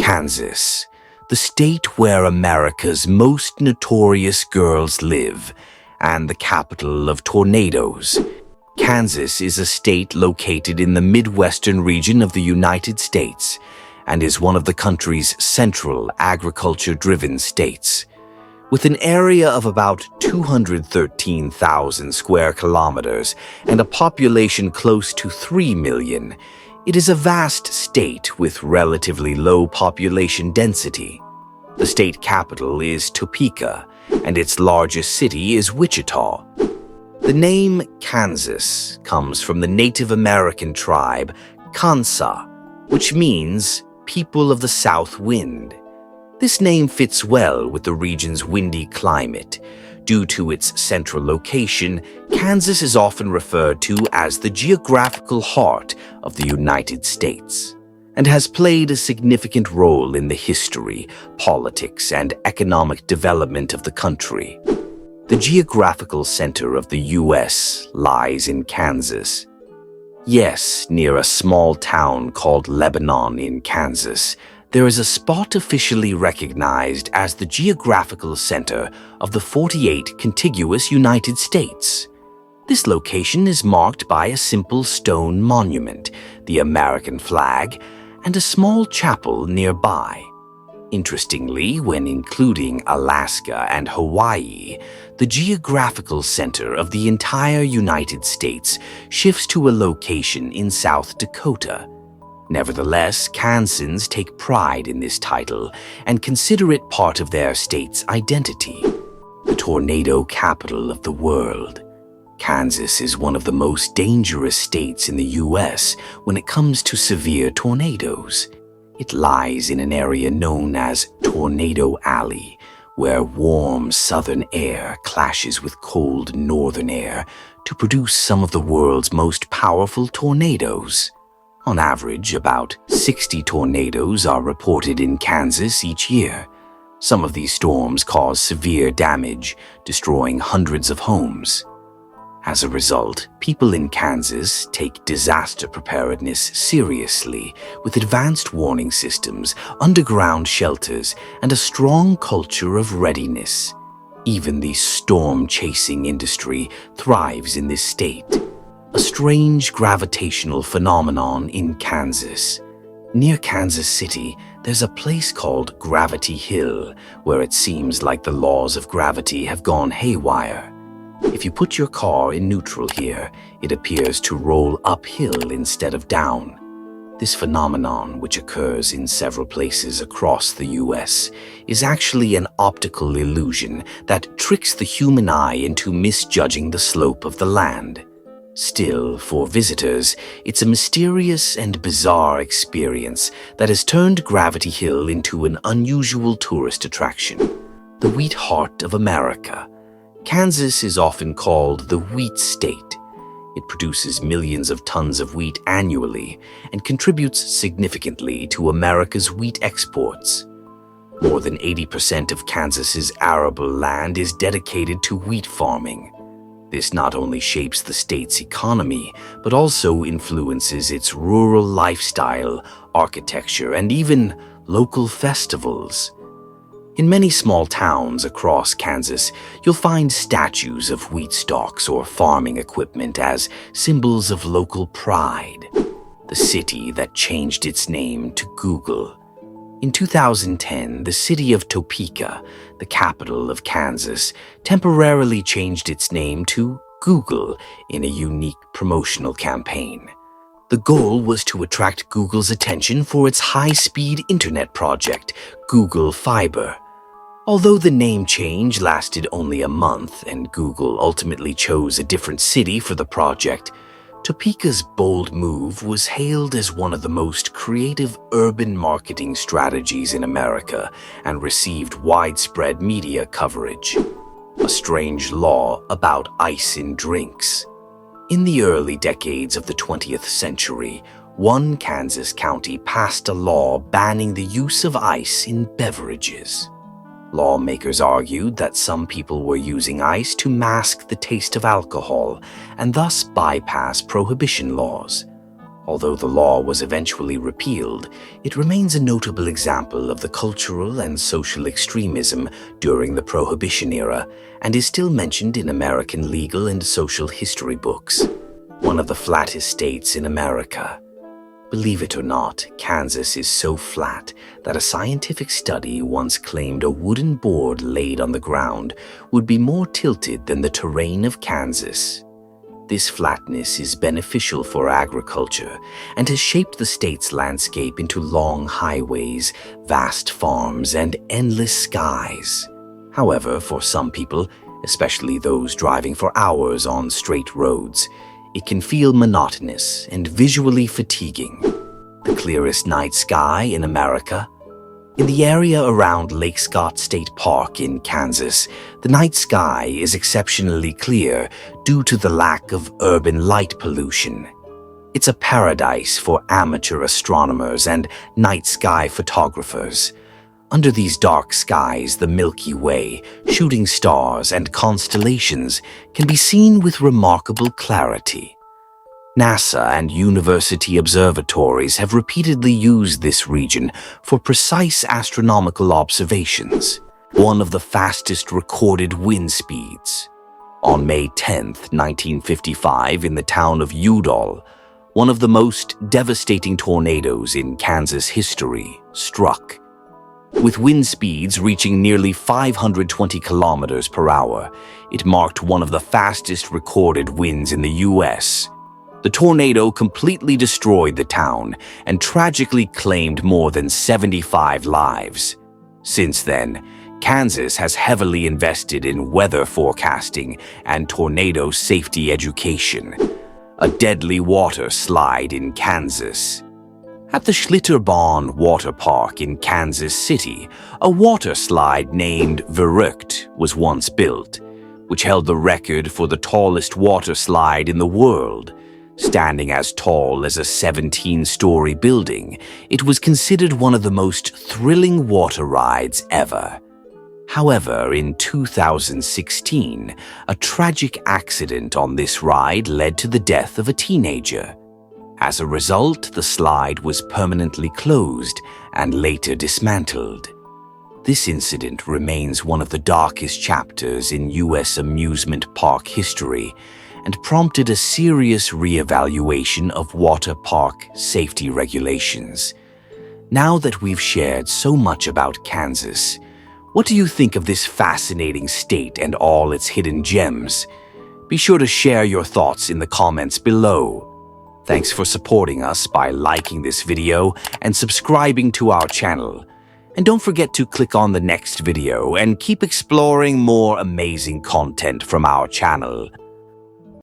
Kansas, the state where America's most notorious girls live, and the capital of tornadoes. Kansas is a state located in the Midwestern region of the United States and is one of the country's central agriculture-driven states. With an area of about 213,000 square kilometers and a population close to 3 million, it is a vast state with relatively low population density. The state capital is Topeka, and its largest city is Wichita. The name Kansas comes from the Native American tribe Kansa, which means people of the south wind. This name fits well with the region's windy climate. Due to its central location, Kansas is often referred to as the geographical heart of the United States, and has played a significant role in the history, politics, and economic development of the country. The geographical center of the U.S. lies in Kansas. Yes, near a small town called Lebanon in Kansas, there is a spot officially recognized as the geographical center of the 48 contiguous United States. This location is marked by a simple stone monument, the American flag, and a small chapel nearby. Interestingly, when including Alaska and Hawaii, the geographical center of the entire United States shifts to a location in South Dakota. Nevertheless, Kansans take pride in this title and consider it part of their state's identity. The tornado capital of the world, Kansas is one of the most dangerous states in the U.S. when it comes to severe tornadoes. It lies in an area known as Tornado Alley, where warm southern air clashes with cold northern air to produce some of the world's most powerful tornadoes. On average, about 60 tornadoes are reported in Kansas each year. Some of these storms cause severe damage, destroying hundreds of homes. As a result, people in Kansas take disaster preparedness seriously, with advanced warning systems, underground shelters, and a strong culture of readiness. Even the storm-chasing industry thrives in this state. A strange gravitational phenomenon in Kansas. Near Kansas City, there's a place called Gravity Hill, where it seems like the laws of gravity have gone haywire. If you put your car in neutral here, it appears to roll uphill instead of down. This phenomenon, which occurs in several places across the U.S., is actually an optical illusion that tricks the human eye into misjudging the slope of the land. Still, for visitors, it's a mysterious and bizarre experience that has turned Gravity Hill into an unusual tourist attraction. The wheat heart of America. Kansas is often called the wheat state. It produces millions of tons of wheat annually and contributes significantly to America's wheat exports. More than 80% of Kansas's arable land is dedicated to wheat farming. This not only shapes the state's economy, but also influences its rural lifestyle, architecture, and even local festivals. In many small towns across Kansas, you'll find statues of wheat stalks or farming equipment as symbols of local pride. The city that changed its name to Google. In 2010, the city of Topeka, the capital of Kansas, temporarily changed its name to Google in a unique promotional campaign. The goal was to attract Google's attention for its high-speed internet project, Google Fiber. Although the name change lasted only a month and Google ultimately chose a different city for the project, Topeka's bold move was hailed as one of the most creative urban marketing strategies in America and received widespread media coverage. A strange law about ice in drinks. In the early decades of the 20th century, one Kansas county passed a law banning the use of ice in beverages. Lawmakers argued that some people were using ice to mask the taste of alcohol and thus bypass prohibition laws. Although the law was eventually repealed, it remains a notable example of the cultural and social extremism during the Prohibition era and is still mentioned in American legal and social history books. One of the flattest states in America. Believe it or not, Kansas is so flat that a scientific study once claimed a wooden board laid on the ground would be more tilted than the terrain of Kansas. This flatness is beneficial for agriculture and has shaped the state's landscape into long highways, vast farms, and endless skies. However, for some people, especially those driving for hours on straight roads, it can feel monotonous and visually fatiguing. The clearest night sky in America. In the area around Lake Scott State Park in Kansas, the night sky is exceptionally clear due to the lack of urban light pollution. It's a paradise for amateur astronomers and night sky photographers. Under these dark skies, the Milky Way, shooting stars, and constellations can be seen with remarkable clarity. NASA and university observatories have repeatedly used this region for precise astronomical observations, one of the fastest recorded wind speeds. On May 10, 1955, in the town of Udall, one of the most devastating tornadoes in Kansas history struck. With wind speeds reaching nearly 520 kilometers per hour, it marked one of the fastest recorded winds in the U.S. The tornado completely destroyed the town and tragically claimed more than 75 lives. Since then, Kansas has heavily invested in weather forecasting and tornado safety education. A deadly water slide in Kansas. At the Schlitterbahn Water Park in Kansas City, a water slide named Verrückt was once built, which held the record for the tallest water slide in the world. Standing as tall as a 17-story building, it was considered one of the most thrilling water rides ever. However, in 2016, a tragic accident on this ride led to the death of a teenager. As a result, the slide was permanently closed and later dismantled. This incident remains one of the darkest chapters in U.S. amusement park history and prompted a serious re-evaluation of water park safety regulations. Now that we've shared so much about Kansas, what do you think of this fascinating state and all its hidden gems? Be sure to share your thoughts in the comments below. Thanks for supporting us by liking this video and subscribing to our channel. And don't forget to click on the next video and keep exploring more amazing content from our channel.